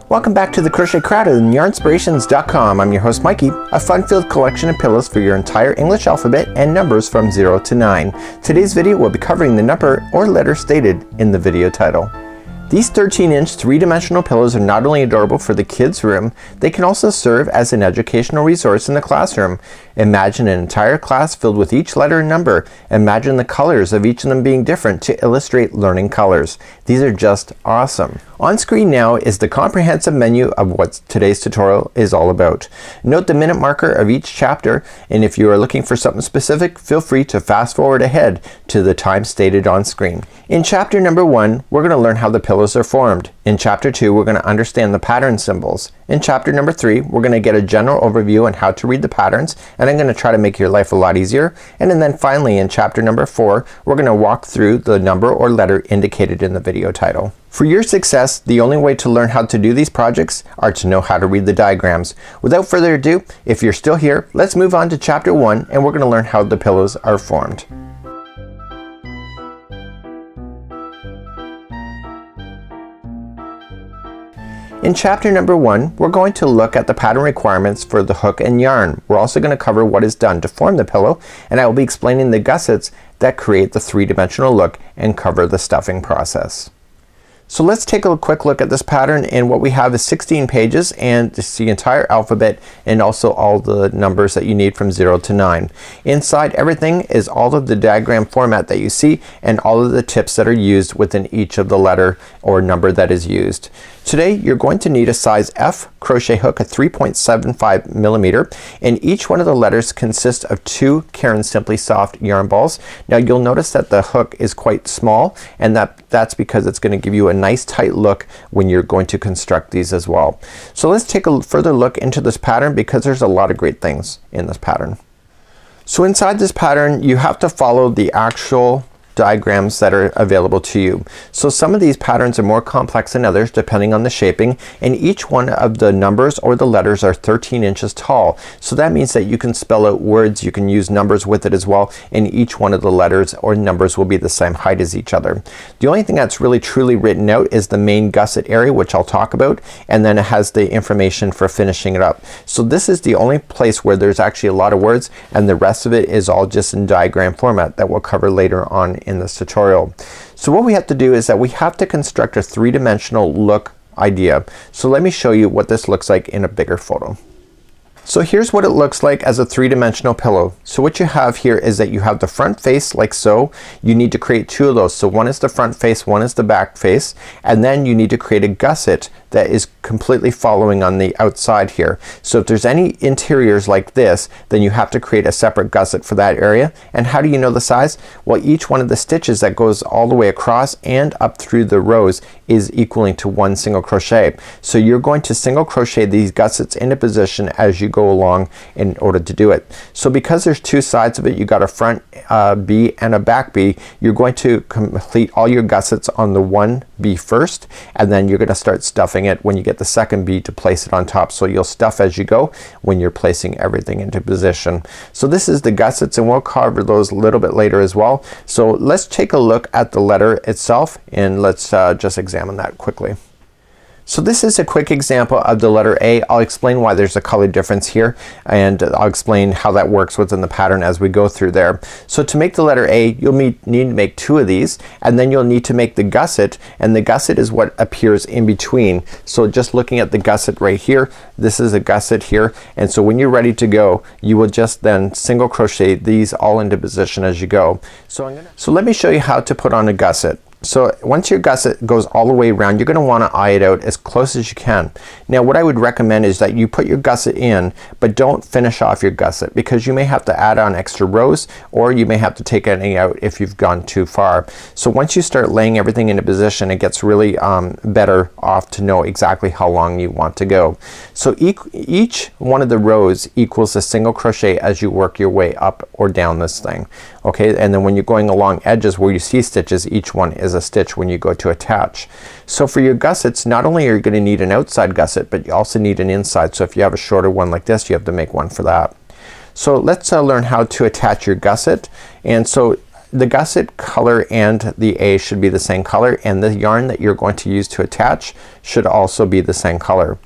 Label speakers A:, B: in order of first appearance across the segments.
A: Welcome back to the Crochet Crowd on Yarnspirations.com. I'm your host Mikey, a fun-filled collection of pillows for your entire English alphabet and numbers from 0 to 9. Today's video will be covering the number or letter stated in the video title. These 13-inch three-dimensional pillows are not only adorable for the kids' room, they can also serve as an educational resource in the classroom. Imagine an entire class filled with each letter and number. Imagine the colors of each of them being different to illustrate learning colors. These are just awesome. On screen now is the comprehensive menu of what today's tutorial is all about. Note the minute marker of each chapter, and if you are looking for something specific, feel free to fast forward ahead to the time stated on screen. In chapter number 1, we're going to learn how the pillows are formed. In chapter 2, we're going to understand the pattern symbols. In chapter number 3, we're going to get a general overview on how to read the patterns, and I'm going to try to make your life a lot easier. And then finally in chapter number 4, we're going to walk through the number or letter indicated in the video title. For your success, the only way to learn how to do these projects are to know how to read the diagrams. Without further ado, if you're still here, let's move on to chapter 1 and we're going to learn how the pillows are formed. In chapter number 1, we're going to look at the pattern requirements for the hook and yarn. We're also going to cover what is done to form the pillow, and I will be explaining the gussets that create the three-dimensional look and cover the stuffing process. So let's take a quick look at this pattern, and what we have is 16 pages and it's the entire alphabet and also all the numbers that you need from 0 to 9. Inside everything is all of the diagram format that you see and all of the tips that are used within each of the letter or number that is used. Today you're going to need a size F crochet hook at 3.75 millimeter, and each one of the letters consists of 2 Caron Simply Soft yarn balls. Now you'll notice that the hook is quite small, and that's because it's going to give you a nice tight look when you're going to construct these as well. So let's take a further look into this pattern because there's a lot of great things in this pattern. So inside this pattern you have to follow the actual diagrams that are available to you. So some of these patterns are more complex than others depending on the shaping, and each one of the numbers or the letters are 13 inches tall. So that means that you can spell out words, you can use numbers with it as well, and each one of the letters or numbers will be the same height as each other. The only thing that's really truly written out is the main gusset area, which I'll talk about, and then it has the information for finishing it up. So this is the only place where there's actually a lot of words, and the rest of it is all just in diagram format that we'll cover later on in this tutorial. So what we have to do is that we have to construct a three-dimensional look idea. So let me show you what this looks like in a bigger photo. So here's what it looks like as a three-dimensional pillow. So what you have here is that you have the front face like so. You need to create 2 of those. So one is the front face, one is the back face, and then you need to create a gusset that is completely following on the outside here. So if there's any interiors like this, then you have to create a separate gusset for that area. And how do you know the size? Well, each one of the stitches that goes all the way across and up through the rows is equaling to 1 single crochet. So you're going to single crochet these gussets into position as you go along in order to do it. So because there's 2 sides of it, you got a front B and a back B, you're going to complete all your gussets on the 1 B first, and then you're going to start stuffing it when you get the second B to place it on top. So you'll stuff as you go when you're placing everything into position. So this is the gussets, and we'll cover those a little bit later as well. So let's take a look at the letter itself, and let's just examine that quickly. So this is a quick example of the letter A. I'll explain why there's a color difference here, and I'll explain how that works within the pattern as we go through there. So to make the letter A, you'll need to make 2 of these, and then you'll need to make the gusset, and the gusset is what appears in between. So just looking at the gusset right here, this is a gusset here, and so when you're ready to go, you will just then single crochet these all into position as you go. So let me show you how to put on a gusset. So once your gusset goes all the way around, you're going to want to eye it out as close as you can. Now what I would recommend is that you put your gusset in, but don't finish off your gusset, because you may have to add on extra rows, or you may have to take anything out if you've gone too far. So once you start laying everything into position, it gets really better off to know exactly how long you want to go. So each one of the rows equals a single crochet as you work your way up or down this thing. Okay, and then when you're going along edges where you see stitches, each one is a stitch when you go to attach. So for your gussets, not only are you going to need an outside gusset, but you also need an inside. So if you have a shorter one like this, you have to make one for that. So let's learn how to attach your gusset. And so the gusset color and the A should be the same color, and the yarn that you're going to use to attach should also be the same color.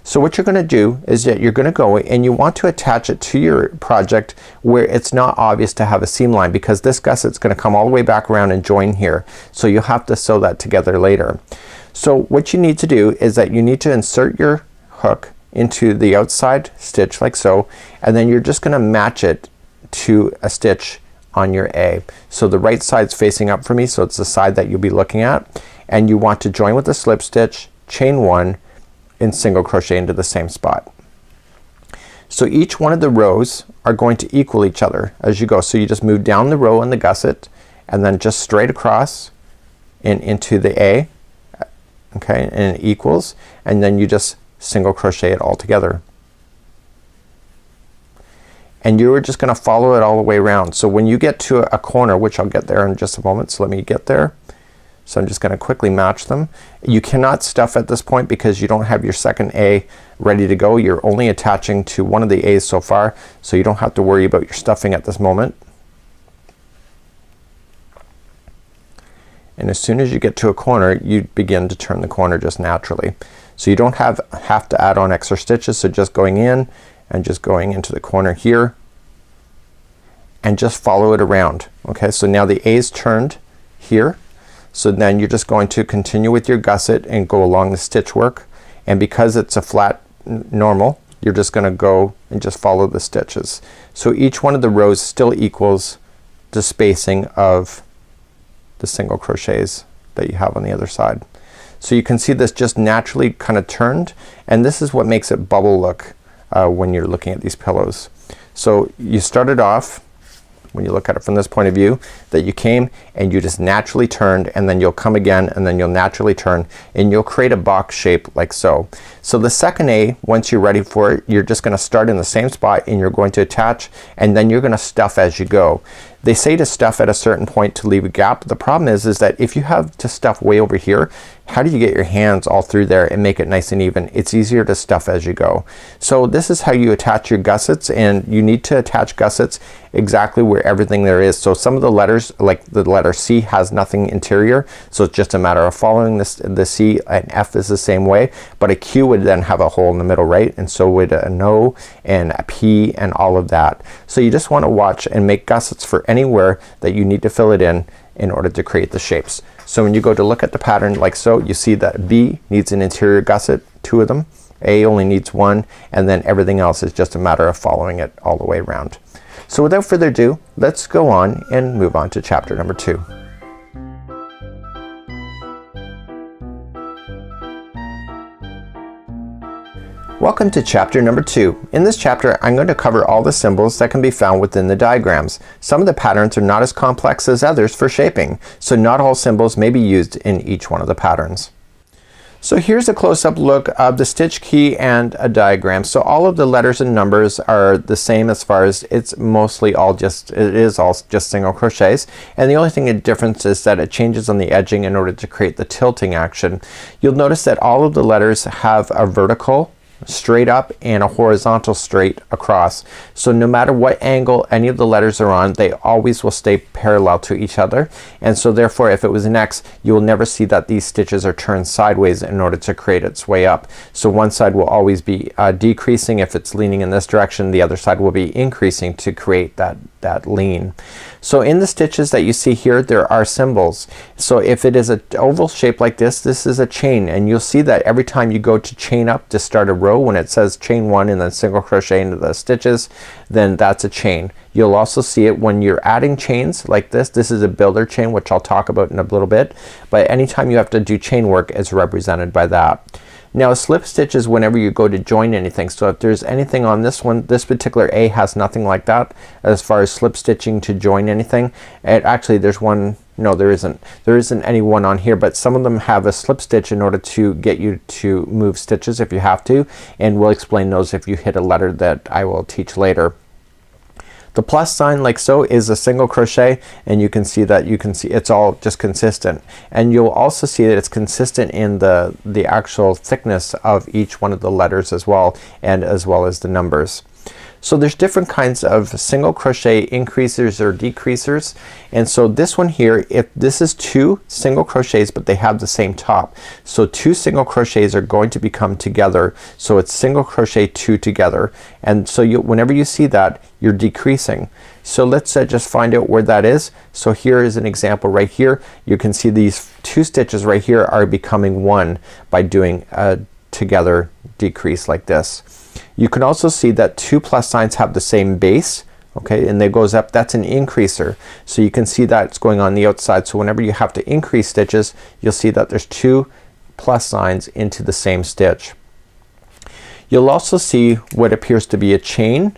A: So what you're gonna do is that you're gonna go and you want to attach it to your project where it's not obvious to have a seam line, because this gusset's gonna come all the way back around and join here. So you'll have to sew that together later. So what you need to do is that you need to insert your hook into the outside stitch like so, and then you're just gonna match it to a stitch on your A. So the right side's facing up for me, so it's the side that you'll be looking at, and you want to join with a slip stitch, chain 1, and single crochet into the same spot. So each one of the rows are going to equal each other as you go. So you just move down the row in the gusset and then just straight across and into the A, okay, and it equals, and then you just single crochet it all together. And you're just gonna follow it all the way around. So when you get to a corner, which I'll get there in just a moment, so let me get there. So I'm just gonna quickly match them. You cannot stuff at this point because you don't have your second A ready to go. You're only attaching to one of the A's so far, so you don't have to worry about your stuffing at this moment. And as soon as you get to a corner, you begin to turn the corner just naturally. So you don't have to add on extra stitches, so just going in and just going into the corner here and just follow it around. Okay, so now the A's turned here. So then you're just going to continue with your gusset and go along the stitch work, and because it's a flat normal, you're just gonna go and just follow the stitches. So each one of the rows still equals the spacing of the single crochets that you have on the other side. So you can see this just naturally kind of turned, and this is what makes it bubble look when you're looking at these pillows. So you started off, when you look at it from this point of view, that you came and you just naturally turned, and then you'll come again and then you'll naturally turn, and you'll create a box shape like so. So the second A, once you're ready for it, you're just gonna start in the same spot and you're going to attach, and then you're gonna stuff as you go. They say to stuff at a certain point to leave a gap. The problem is that if you have to stuff way over here, how do you get your hands all through there and make it nice and even? It's easier to stuff as you go. So this is how you attach your gussets, and you need to attach gussets exactly where everything there is. So some of the letters, like the letter C, has nothing interior, so it's just a matter of following this. The C and F is the same way, but a Q would then have a hole in the middle, right? And so would an O and a P and all of that. So you just want to watch and make gussets for anywhere that you need to fill it in order to create the shapes. So when you go to look at the pattern like so, you see that B needs an interior gusset, 2 of them, A only needs 1, and then everything else is just a matter of following it all the way around. So without further ado, let's go on and move on to chapter number 2. Welcome to chapter number 2. In this chapter, I'm going to cover all the symbols that can be found within the diagrams. Some of the patterns are not as complex as others for shaping, so not all symbols may be used in each one of the patterns. So here's a close-up look of the stitch key and a diagram. So all of the letters and numbers are the same as far as it's mostly all just, it is all just single crochets, and the only thing the difference is that it changes on the edging in order to create the tilting action. You'll notice that all of the letters have a vertical straight up and a horizontal straight across. So no matter what angle any of the letters are on, they always will stay parallel to each other, and so therefore if it was an X, you will never see that these stitches are turned sideways in order to create its way up. So one side will always be decreasing if it's leaning in this direction, the other side will be increasing to create that lean. So in the stitches that you see here, there are symbols. So if it is an oval shape like this, this is a chain, and you'll see that every time you go to chain up to start a row, when it says chain 1 and then single crochet into the stitches, then that's a chain. You'll also see it when you're adding chains like this. This is a builder chain, which I'll talk about in a little bit, but anytime you have to do chain work, it's represented by that. Now a slip stitch is whenever you go to join anything. So if there's anything on this one, this particular A has nothing like that as far as slip stitching to join anything. And actually there's one, no there isn't any one on here, but some of them have a slip stitch in order to get you to move stitches if you have to, and we'll explain those if you hit a letter that I will teach later. The plus sign like so is a single crochet, and you can see it's all just consistent, and you'll also see that it's consistent in the actual thickness of each one of the letters as well, and as well as the numbers. So there's different kinds of single crochet increasers or decreasers, and so this one here, if this is 2 single crochets but they have the same top, so 2 single crochets are going to become together, so it's single crochet 2 together, and so whenever you see that, you're decreasing. So let's just find out where that is. So here is an example right here. You can see these 2 stitches right here are becoming 1 by doing a together decrease like this. You can also see that 2 plus signs have the same base, okay, and it goes up. That's an increaser. So you can see that it's going on the outside. So whenever you have to increase stitches, you'll see that there's 2 plus signs into the same stitch. You'll also see what appears to be a chain,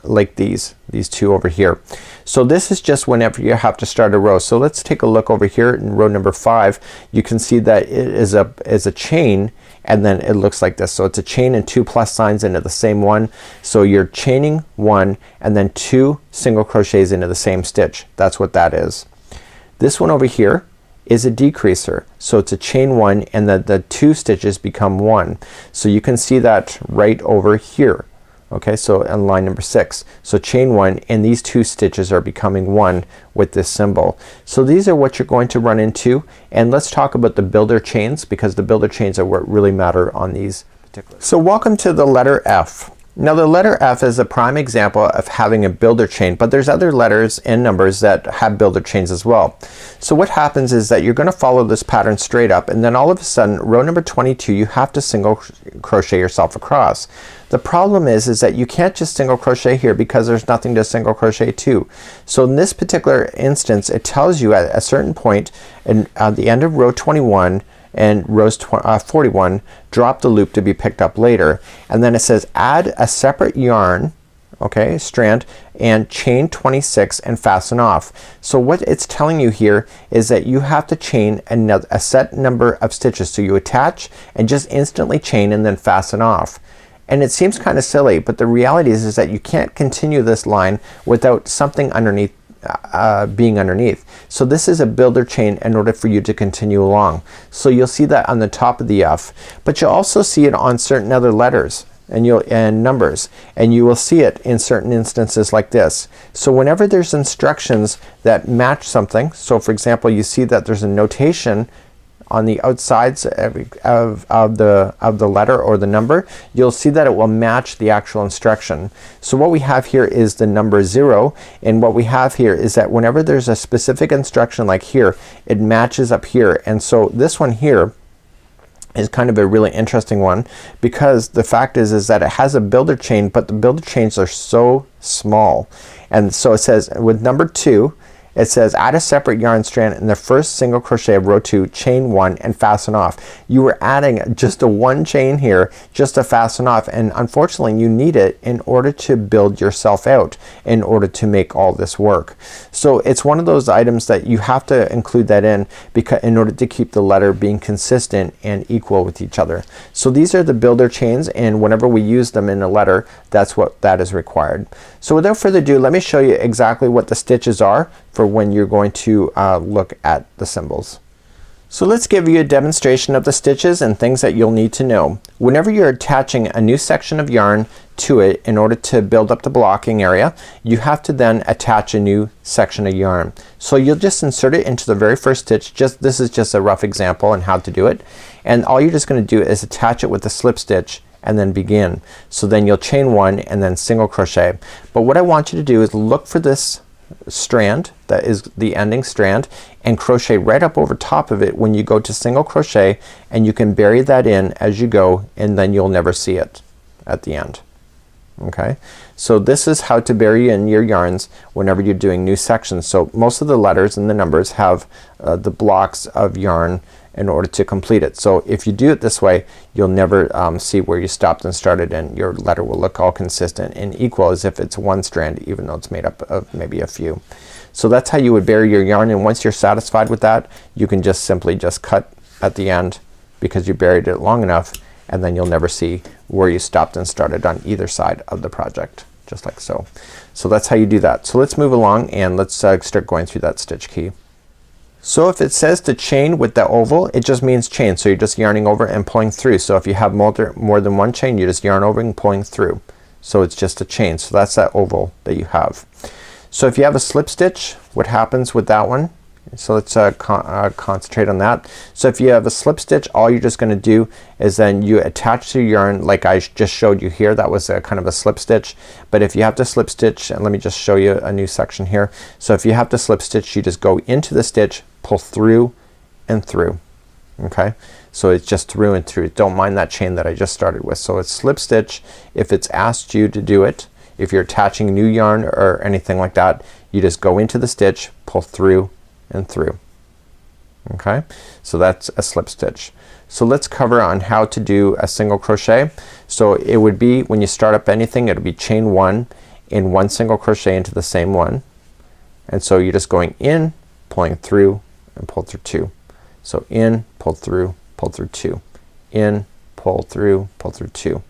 A: like these 2 over here. So this is just whenever you have to start a row. So let's take a look over here in row number 5. You can see that it is a chain, and then it looks like this. So it's a chain and 2 plus signs into the same one. So you're chaining 1 and then 2 single crochets into the same stitch. That's what that is. This one over here is a decreaser. So it's a chain 1 and then the 2 stitches become 1. So you can see that right over here. Okay, so on line number 6. So chain 1 and these 2 stitches are becoming 1 with this symbol. So these are what you're going to run into, and let's talk about the builder chains, because the builder chains are what really matter on these particular. So welcome to the letter F. Now the letter F is a prime example of having a builder chain, but there's other letters and numbers that have builder chains as well. So what happens is that you're gonna follow this pattern straight up, and then all of a sudden row number 22 you have to single crochet yourself across. The problem is that you can't just single crochet here because there's nothing to single crochet to. So in this particular instance it tells you at a certain point at the end of row 21 and rows 41, drop the loop to be picked up later, and then it says add a separate yarn, okay, strand, and chain 26 and fasten off. So what it's telling you here is that you have to chain a set number of stitches. So you attach and just instantly chain and then fasten off. And it seems kind of silly, but the reality is that you can't continue this line without something underneath being underneath. So this is a builder chain in order for you to continue along. So you'll see that on the top of the F, but you'll also see it on certain other letters and numbers, and you will see it in certain instances like this. So whenever there's instructions that match something, so for example you see that there's a notation on the outsides of the letter or the number, you'll see that it will match the actual instruction. So what we have here is the number 0, and what we have here is that whenever there's a specific instruction like here, it matches up here. And so this one here is kind of a really interesting one, because the fact is that it has a builder chain, but the builder chains are so small. And so it says with number 2, it says add a separate yarn strand in the first single crochet of row 2, chain 1 and fasten off. You were adding just a 1 chain here just to fasten off, and unfortunately you need it in order to build yourself out, in order to make all this work. So it's one of those items that you have to include that in order to keep the letter being consistent and equal with each other. So these are the builder chains, and whenever we use them in a letter, that's what that is required. So without further ado, let me show you exactly what the stitches are for when you're going to look at the symbols. So let's give you a demonstration of the stitches and things that you'll need to know. Whenever you're attaching a new section of yarn to it in order to build up the blocking area, you have to then attach a new section of yarn. So you'll just insert it into the very first stitch. This is just a rough example on how to do it, and all you're just going to do is attach it with a slip stitch and then begin. So then you'll chain 1 and then single crochet. But what I want you to do is look for this strand that is the ending strand and crochet right up over top of it when you go to single crochet, and you can bury that in as you go, and then you'll never see it at the end. Okay, so this is how to bury in your yarns whenever you're doing new sections. So most of the letters and the numbers have the blocks of yarn in order to complete it. So if you do it this way, you'll never see where you stopped and started, and your letter will look all consistent and equal as if it's one strand, even though it's made up of maybe a few. So that's how you would bury your yarn, and once you're satisfied with that, you can just simply cut at the end because you buried it long enough, and then you'll never see where you stopped and started on either side of the project, just like so. So that's how you do that. So let's move along and let's start going through that stitch key. So if it says to chain with the oval, it just means chain. So you're just yarning over and pulling through. So if you have more than one chain, you just yarn over and pulling through. So it's just a chain. So that's that oval that you have. So if you have a slip stitch, what happens with that one? So let's concentrate on that. So if you have a slip stitch, all you're just gonna do is then you attach to your yarn like I just showed you here. That was a kind of a slip stitch. But if you have to slip stitch, and let me just show you a new section here. So if you have to slip stitch, you just go into the stitch, pull through and through. Okay, so it's just through and through. Don't mind that chain that I just started with. So it's slip stitch if it's asked you to do it. If you're attaching new yarn or anything like that, you just go into the stitch, pull through and through. Okay, so that's a slip stitch. So let's cover on how to do a single crochet. So it would be when you start up anything, it'll be chain 1 in 1 single crochet into the same one. And so you're just going in, pulling through and pull through 2. So in, pull through 2, in, pull through 2.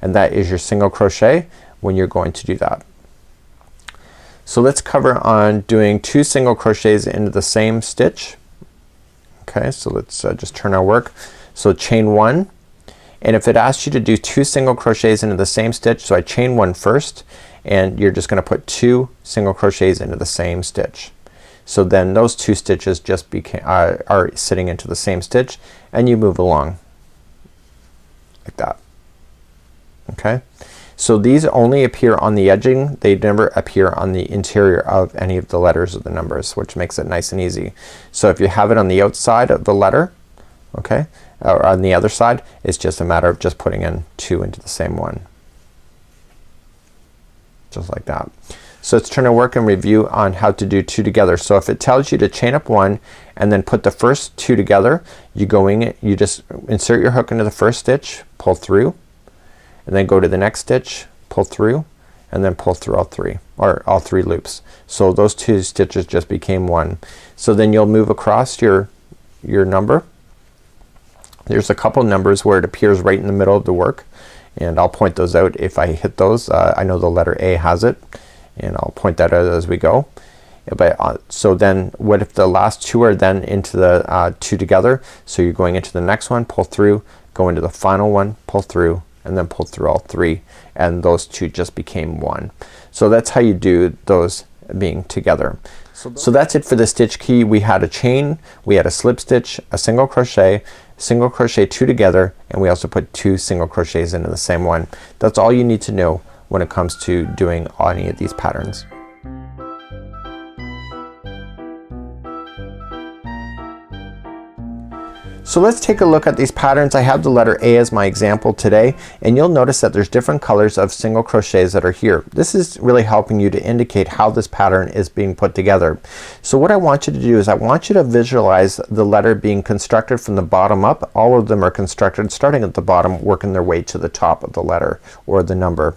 A: And that is your single crochet when you're going to do that. So let's cover on doing 2 single crochets into the same stitch. Okay, so let's just turn our work. So chain 1, and if it asks you to do 2 single crochets into the same stitch, so I chain 1 first, and you're just gonna put 2 single crochets into the same stitch. So then those 2 stitches just are sitting into the same stitch, and you move along like that. Okay, so these only appear on the edging. They never appear on the interior of any of the letters or the numbers, which makes it nice and easy. So if you have it on the outside of the letter, okay, or on the other side, it's just a matter of just putting in 2 into the same one. Just like that. So let's turn our work and review on how to do 2 together. So if it tells you to chain up 1 and then put the first 2 together, you go in, you just insert your hook into the first stitch, pull through, and then go to the next stitch, pull through, and then pull through all 3, or all 3 loops. So those 2 stitches just became 1. So then you'll move across your number. There's a couple numbers where it appears right in the middle of the work, and I'll point those out if I hit those. I know the letter A has it, and I'll point that out as we go. But so then what if the last 2 are then into the 2 together? So you're going into the next one, pull through, go into the final one, pull through, and then pull through all 3, and those 2 just became 1. So that's how you do those being together. So that's it for the stitch key. We had a chain, we had a slip stitch, a single crochet 2 together, and we also put 2 single crochets into the same one. That's all you need to know when it comes to doing any of these patterns. So let's take a look at these patterns. I have the letter A as my example today, and you'll notice that there's different colors of single crochets that are here. This is really helping you to indicate how this pattern is being put together. So what I want you to do is I want you to visualize the letter being constructed from the bottom up. All of them are constructed starting at the bottom, working their way to the top of the letter or the number.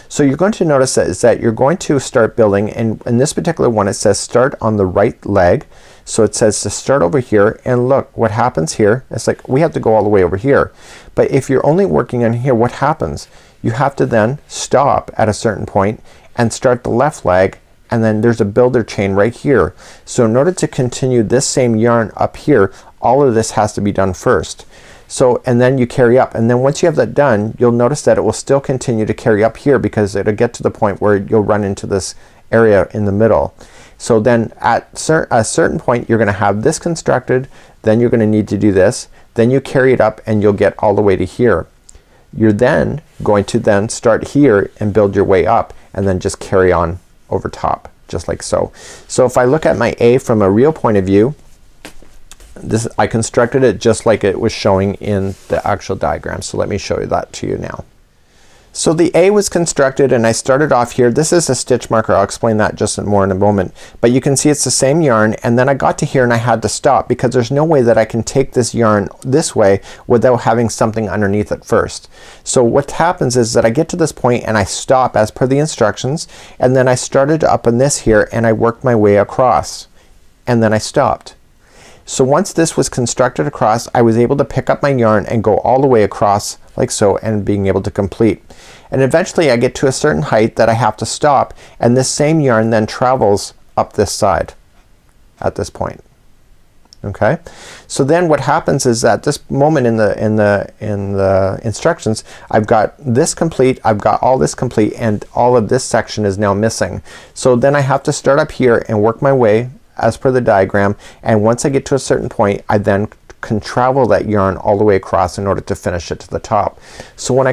A: So you're going to notice that you're going to start building, and in this particular one it says start on the right leg. So it says to start over here, and look what happens here. It's like we have to go all the way over here. But if you're only working on here, what happens? You have to then stop at a certain point and start the left leg, and then there's a builder chain right here. So in order to continue this same yarn up here, all of this has to be done first. So and then you carry up, and then once you have that done, you'll notice that it will still continue to carry up here because it'll get to the point where you'll run into this area in the middle. So then at a certain point you're gonna have this constructed, then you're gonna need to do this, then you carry it up and you'll get all the way to here. You're then going to then start here and build your way up, and then just carry on over top just like so. So if I look at my A from a real point of view, this I constructed it just like it was showing in the actual diagram. So let me show you that to you now. So the A was constructed, and I started off here. This is a stitch marker. I'll explain that just more in a moment. But you can see it's the same yarn, and then I got to here and I had to stop because there's no way that I can take this yarn this way without having something underneath it first. So what happens is that I get to this point and I stop as per the instructions, and then I started up in this here and I worked my way across, and then I stopped. So once this was constructed across, I was able to pick up my yarn and go all the way across like so, and being able to complete. And eventually I get to a certain height that I have to stop, and this same yarn then travels up this side at this point. Okay, so then what happens is at this moment in the instructions, I've got this complete, I've got all this complete, and all of this section is now missing. So then I have to start up here and work my way as per the diagram, and once I get to a certain point, I then can travel that yarn all the way across in order to finish it to the top. So when I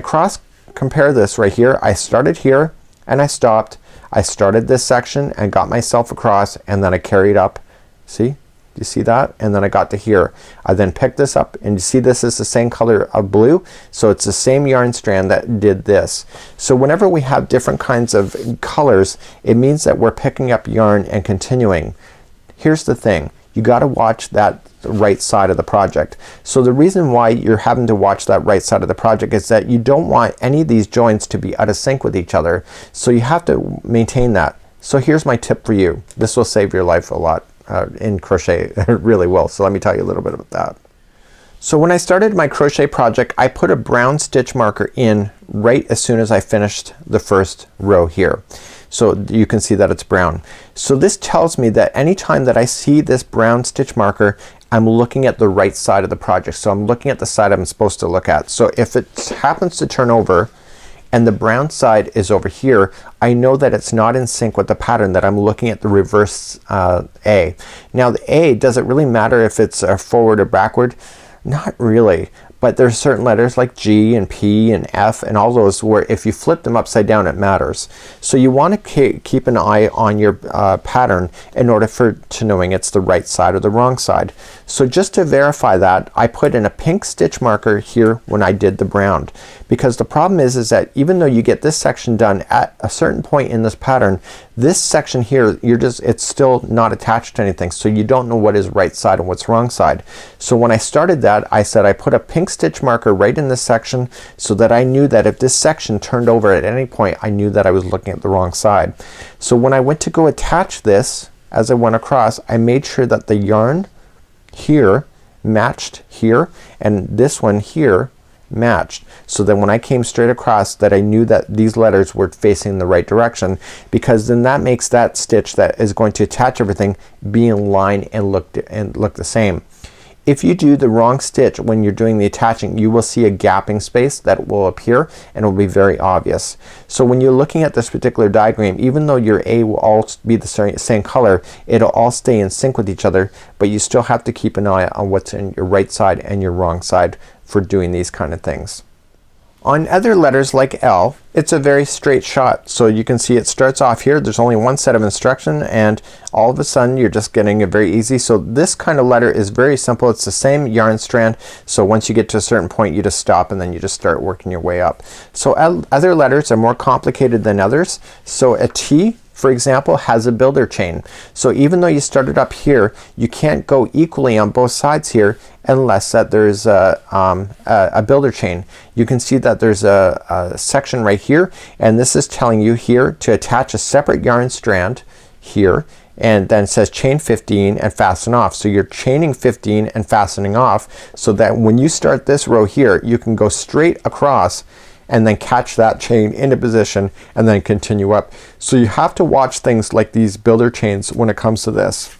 A: compare this right here, I started here and I stopped. I started this section and got myself across, and then I carried up. See? You see that? And then I got to here. I then picked this up, and you see this is the same color of blue, so it's the same yarn strand that did this. So whenever we have different kinds of colors, it means that we're picking up yarn and continuing. Here's the thing, you got to watch that right side of the project. So the reason why you're having to watch that right side of the project is that you don't want any of these joints to be out of sync with each other, so you have to maintain that. So here's my tip for you. This will save your life a lot in crochet. It really will. So let me tell you a little bit about that. So when I started my crochet project, I put a brown stitch marker in right as soon as I finished the first row here. So you can see that it's brown. So this tells me that anytime that I see this brown stitch marker, I'm looking at the right side of the project. So I'm looking at the side I'm supposed to look at. So if it happens to turn over and the brown side is over here, I know that it's not in sync with the pattern, that I'm looking at the reverse A. Now the A, does it really matter if it's forward or backward? Not really. But there's certain letters like G and P and F and all those where if you flip them upside down it matters. So you want to keep an eye on your pattern in order to knowing it's the right side or the wrong side. So just to verify that, I put in a pink stitch marker here when I did the brown, because the problem is that even though you get this section done at a certain point in this pattern, this section here, it's still not attached to anything, so you don't know what is right side and what's wrong side. So when I started that, I said I put a pink stitch marker right in this section so that I knew that if this section turned over at any point, I knew that I was looking at the wrong side. So when I went to go attach this, as I went across, I made sure that the yarn here matched here and this one here matched, so that when I came straight across that I knew that these letters were facing the right direction, because then that makes that stitch that is going to attach everything be in line and look the same. If you do the wrong stitch when you're doing the attaching, you will see a gapping space that will appear and it will be very obvious. So when you're looking at this particular diagram, even though your A will all be the same color, it'll all stay in sync with each other, but you still have to keep an eye on what's in your right side and your wrong side for doing these kind of things. On other letters like L, it's a very straight shot. So you can see it starts off here, there's only one set of instruction, and all of a sudden you're just getting it very easy. So this kind of letter is very simple. It's the same yarn strand, so once you get to a certain point you just stop and then you just start working your way up. So other letters are more complicated than others. So a T, for example, has a builder chain. So even though you started up here, you can't go equally on both sides here unless that there's a builder chain. You can see that there's a section right here, and this is telling you here to attach a separate yarn strand here, and then it says chain 15 and fasten off. So you're chaining 15 and fastening off, so that when you start this row here you can go straight across and then catch that chain into position and then continue up. So you have to watch things like these builder chains when it comes to this.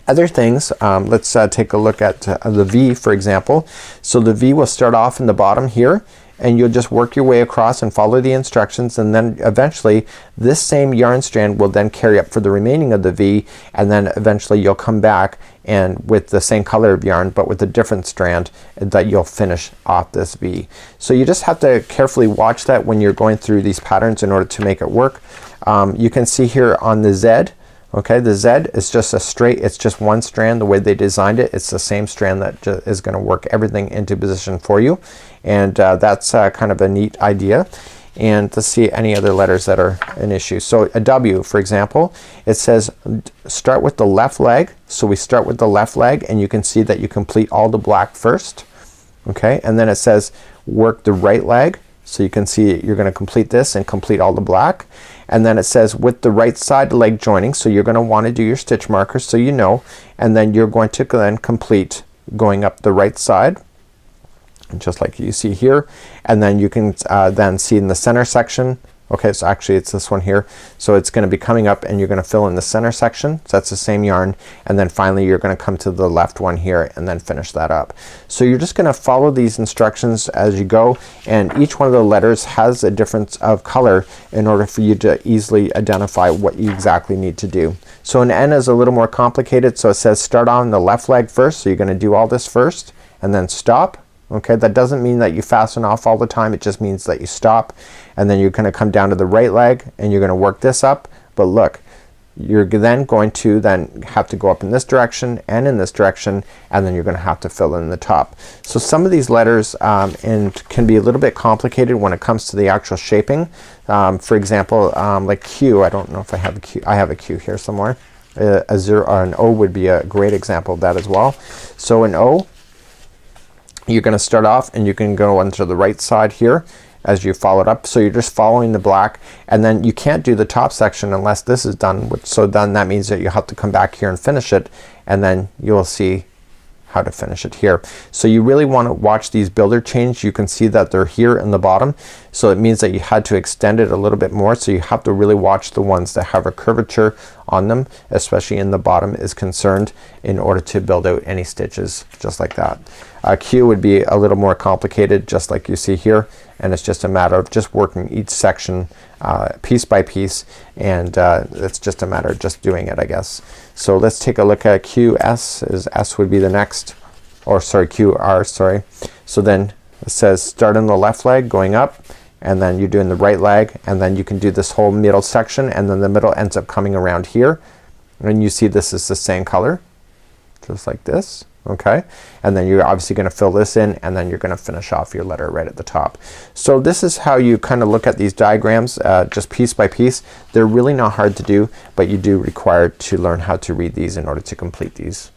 A: Other things, let's take a look at the V, for example. So the V will start off in the bottom here, and you'll just work your way across and follow the instructions, and then eventually this same yarn strand will then carry up for the remaining of the V, and then eventually you'll come back and with the same color of yarn but with a different strand that you'll finish off this V. So you just have to carefully watch that when you're going through these patterns in order to make it work. You can see here on the Z, okay, the Z is just a straight, it's just one strand. The way they designed it, it's the same strand that is going to work everything into position for you, and that's kind of a neat idea. And let's see any other letters that are an issue. So a W, for example, it says start with the left leg. So we start with the left leg, and you can see that you complete all the black first, okay, and then it says work the right leg. So you can see you're going to complete this and complete all the black, and then it says with the right side leg joining, so you're going to want to do your stitch markers so you know, and then you're going to then complete going up the right side just like you see here, and then you can then see in the center section, Okay, so actually it's this one here. So it's gonna be coming up and you're gonna fill in the center section. So that's the same yarn, and then finally you're gonna come to the left one here and then finish that up. So you're just gonna follow these instructions as you go, and each one of the letters has a difference of color in order for you to easily identify what you exactly need to do. So an N is a little more complicated, so it says start on the left leg first. So you're gonna do all this first and then stop. Okay, that doesn't mean that you fasten off all the time, it just means that you stop, and then you're gonna come down to the right leg and you're gonna work this up. But look, you're then going to have to go up in this direction and in this direction, and then you're gonna have to fill in the top. So some of these letters can be a little bit complicated when it comes to the actual shaping. For example, like Q, I don't know if I have a Q. I have a Q here somewhere. A 0 or an O would be a great example of that as well. So an O, you're gonna start off and you can go onto the right side here as you follow it up. So you're just following the black, and then you can't do the top section unless this is done. So then that means that you have to come back here and finish it, and then you'll see how to finish it here. So you really want to watch these builder chains. You can see that they're here in the bottom, so it means that you had to extend it a little bit more. So you have to really watch the ones that have a curvature on them, especially in the bottom is concerned, in order to build out any stitches just like that. Q would be a little more complicated, just like you see here, and it's just a matter of just working each section piece by piece, and it's just a matter of just doing it, I guess. So let's take a look at Q. S would be the next, or sorry, QR, sorry. So then it says start on the left leg going up, and then you're doing the right leg, and then you can do this whole middle section, and then the middle ends up coming around here, and you see this is the same color, just like this. Okay, and then you're obviously gonna fill this in, and then you're gonna finish off your letter right at the top. So this is how you kind of look at these diagrams, just piece by piece. They're really not hard to do, but you do require to learn how to read these in order to complete these.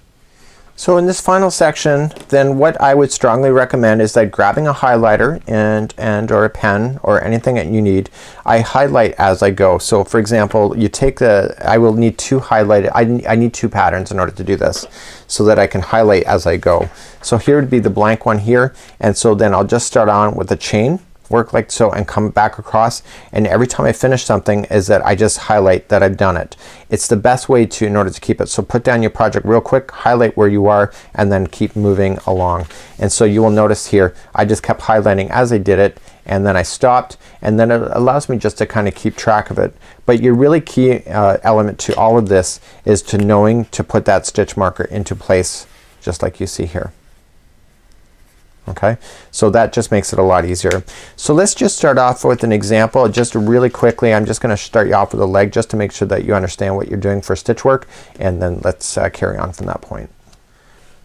A: So in this final section, then what I would strongly recommend is that grabbing a highlighter and or a pen or anything that you need, I highlight as I go. So for example, you take I will need two highlighted, I need two patterns in order to do this, so that I can highlight as I go. So here would be the blank one here, and so then I'll just start on with a chain, work like so, and come back across, and every time I finish something is that I just highlight that I've done it. It's the best way to in order to keep it. So put down your project real quick, highlight where you are, and then keep moving along. And so you will notice here I just kept highlighting as I did it, and then I stopped, and then it allows me just to kind of keep track of it. But your really key element to all of this is to knowing to put that stitch marker into place, just like you see here. Okay, so that just makes it a lot easier. So let's just start off with an example just really quickly. I'm just gonna start you off with a leg just to make sure that you understand what you're doing for stitch work, and then let's carry on from that point.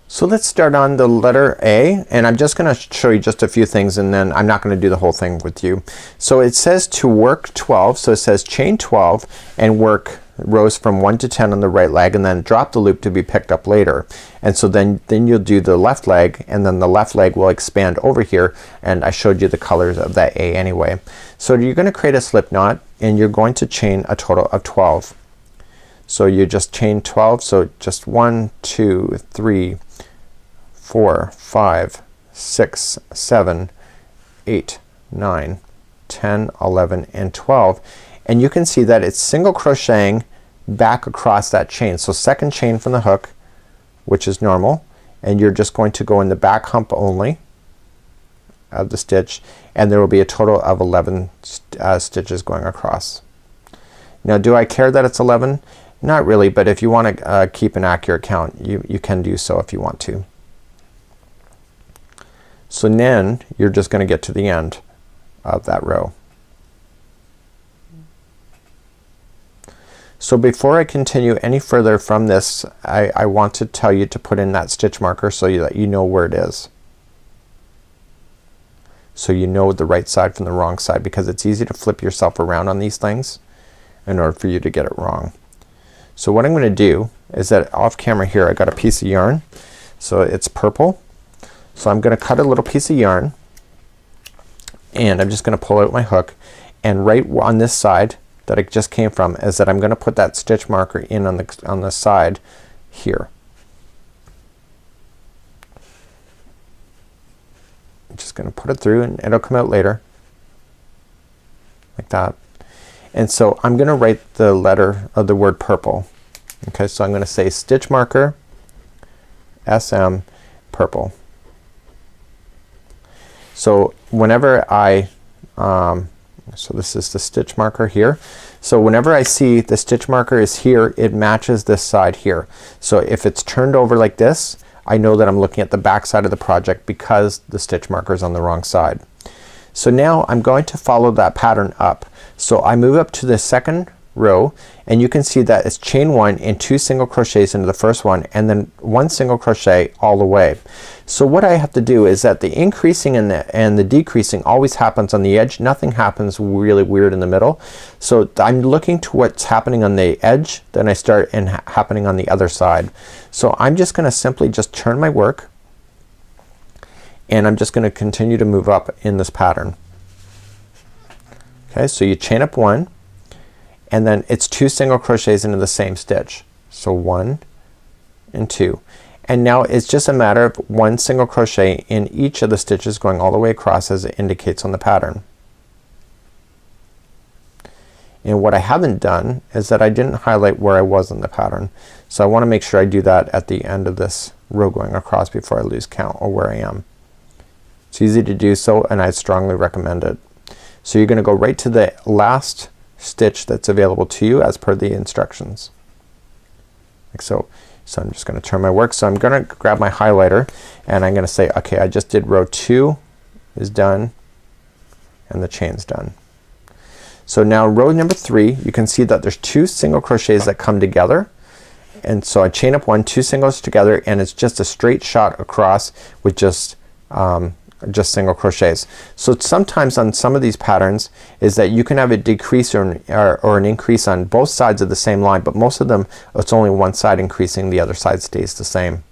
A: So let's start on the letter A, and I'm just gonna show you just a few things, and then I'm not gonna do the whole thing with you. So it says to work 12, so it says chain 12 and work rows from 1 to 10 on the right leg, and then drop the loop to be picked up later. And so then you'll do the left leg, and then the left leg will expand over here, and I showed you the colors of that A anyway. So you're gonna create a slip knot, and you're going to chain a total of 12. So you just chain 12, so just 1, 2, 3, 4, 5, 6, 7, 8, 9, 10, 11, and 12. And you can see that it's single crocheting back across that chain. So second chain from the hook, which is normal, and you're just going to go in the back hump only of the stitch, and there will be a total of 11 stitches going across. Now do I care that it's 11? Not really, but if you want to keep an accurate count, you can do so if you want to. So then you're just gonna get to the end of that row. So before I continue any further from this, I want to tell you to put in that stitch marker so that you know where it is. So you know the right side from the wrong side, because it's easy to flip yourself around on these things in order for you to get it wrong. So what I'm gonna do is that off camera here I got a piece of yarn, so it's purple. So I'm gonna cut a little piece of yarn, and I'm just gonna pull out my hook, and right on this side that it just came from is that I'm gonna put that stitch marker in on the side here. I'm just gonna put it through, and it'll come out later like that. And so I'm gonna write the letter of the word purple. Okay, so I'm gonna say stitch marker SM purple. So whenever I so this is the stitch marker here. So whenever I see the stitch marker is here, it matches this side here. So if it's turned over like this, I know that I'm looking at the back side of the project because the stitch marker is on the wrong side. So now I'm going to follow that pattern up. So I move up to the second row and you can see that it's chain 1 and 2 single crochets into the first one and then 1 single crochet all the way. So what I have to do is that the increasing and the decreasing always happens on the edge. Nothing happens really weird in the middle. So I'm looking to what's happening on the edge, then I start and happening on the other side. So I'm just gonna simply just turn my work and I'm just gonna continue to move up in this pattern. Okay, so you chain up 1 and then it's 2 single crochets into the same stitch. So 1 and 2. And now it's just a matter of 1 single crochet in each of the stitches going all the way across as it indicates on the pattern. And what I haven't done is that I didn't highlight where I was in the pattern. So I wanna make sure I do that at the end of this row going across before I lose count or where I am. It's easy to do so and I strongly recommend it. So you're gonna go right to the last stitch that's available to you as per the instructions. Like so. So I'm just gonna turn my work. So I'm gonna grab my highlighter and I'm gonna say, okay, I just did row 2 is done and the chain's done. So now row number 3, you can see that there's 2 single crochets that come together. And so I chain up 1, 2 singles together and it's just a straight shot across with just single crochets. So sometimes on some of these patterns is that you can have a decrease or an increase on both sides of the same line, but most of them it's only one side increasing, the other side stays the same.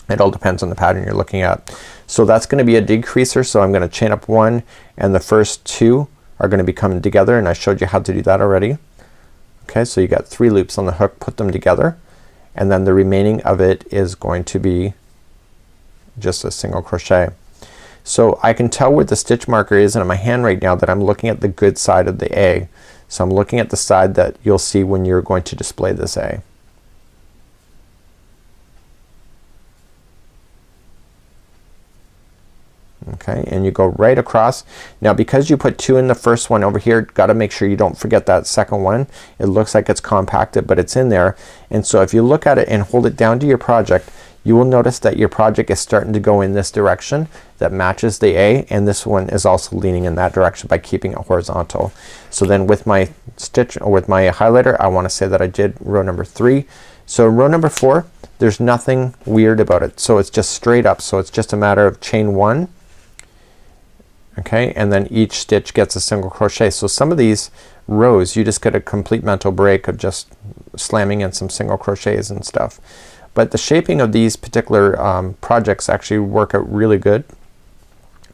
A: It all depends on the pattern you're looking at. So that's gonna be a decreaser, so I'm gonna chain up 1 and the first 2 are gonna be coming together and I showed you how to do that already. Okay, so you got 3 loops on the hook, put them together and then the remaining of it is going to be just a single crochet. So I can tell where the stitch marker is in my hand right now that I'm looking at the good side of the A. So I'm looking at the side that you'll see when you're going to display this A. Okay, and you go right across. Now because you put 2 in the first one over here, gotta make sure you don't forget that second one. It looks like it's compacted but it's in there. And so if you look at it and hold it down to your project, you will notice that your project is starting to go in this direction that matches the A, and this one is also leaning in that direction by keeping it horizontal. So then with my stitch or with my highlighter I wanna say that I did row number 3. So row number 4, there's nothing weird about it. So it's just straight up. So it's just a matter of chain 1. Okay, and then each stitch gets a single crochet. So some of these rows you just get a complete mental break of just slamming in some single crochets and stuff. But the shaping of these particular projects actually work out really good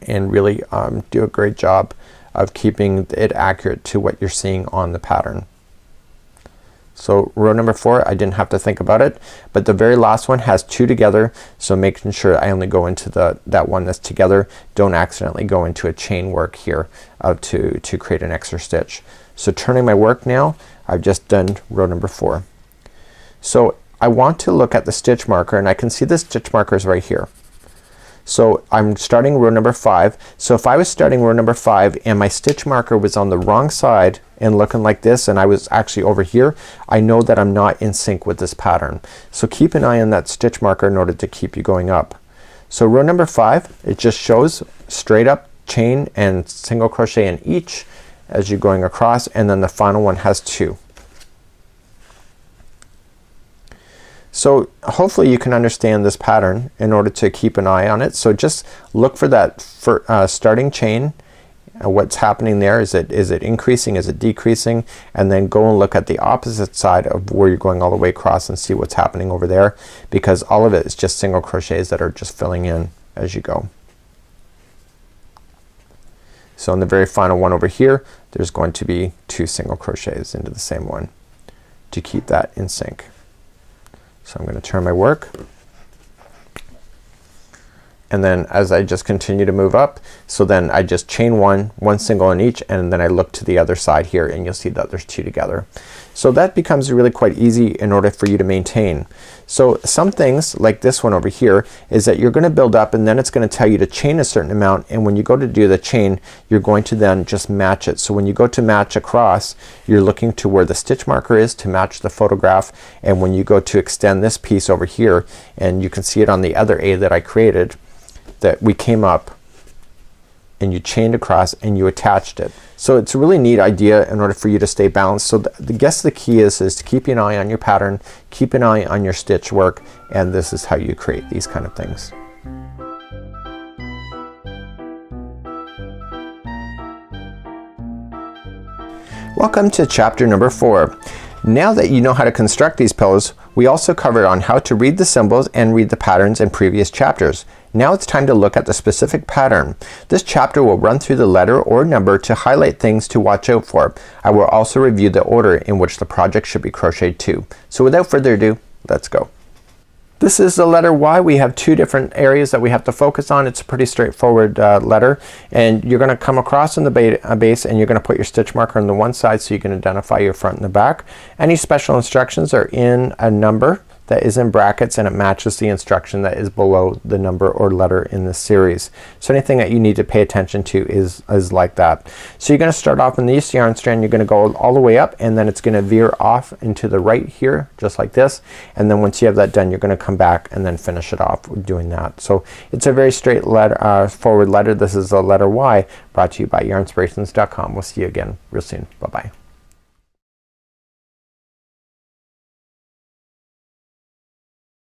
A: and really do a great job of keeping it accurate to what you're seeing on the pattern. So row number 4, I didn't have to think about it, but the very last one has 2 together, so making sure I only go into that one that's together. Don't accidentally go into a chain work here to create an extra stitch. So turning my work now, I've just done row number 4. So I want to look at the stitch marker and I can see the stitch markers right here. So I'm starting row number 5. So if I was starting row number 5 and my stitch marker was on the wrong side and looking like this and I was actually over here, I know that I'm not in sync with this pattern. So keep an eye on that stitch marker in order to keep you going up. So row number 5, it just shows straight up chain and single crochet in each as you're going across, and then the final one has 2. So hopefully you can understand this pattern in order to keep an eye on it. So just look for that starting chain. What's happening there? Is it increasing? Is it decreasing? And then go and look at the opposite side of where you're going all the way across and see what's happening over there, because all of it is just single crochets that are just filling in as you go. So in the very final one over here, there's going to be 2 single crochets into the same one to keep that in sync. So I'm going to turn my work and then as I just continue to move up, so then I just chain one single in each, and then I look to the other side here and you'll see that there's two together. So that becomes really quite easy in order for you to maintain. So some things like this one over here is that you're gonna build up and then it's gonna tell you to chain a certain amount, and when you go to do the chain you're going to then just match it. So when you go to match across, you're looking to where the stitch marker is to match the photograph, and when you go to extend this piece over here, and you can see it on the other A that I created, that we came up and you chained across and you attached it. So it's a really neat idea in order for you to stay balanced. So I guess the key is to keep an eye on your pattern, keep an eye on your stitch work, and this is how you create these kind of things. Welcome to chapter number 4. Now that you know how to construct these pillows, we also covered on how to read the symbols and read the patterns in previous chapters. Now it's time to look at the specific pattern. This chapter will run through the letter or number to highlight things to watch out for. I will also review the order in which the project should be crocheted to. So without further ado, let's go. This is the letter Y. We have two different areas that we have to focus on. It's a pretty straightforward letter, and you're gonna come across in the base and you're gonna put your stitch marker on the one side so you can identify your front and the back. Any special instructions are in a number that is in brackets, and it matches the instruction that is below the number or letter in this series. So anything that you need to pay attention to is like that. So you're gonna start off in the east yarn strand, you're gonna go all the way up, and then it's gonna veer off into the right here just like this, and then once you have that done you're gonna come back and then finish it off doing that. So it's a very straight letter, forward letter. This is a letter Y, brought to you by Yarnspirations.com. We'll see you again real soon. Bye bye.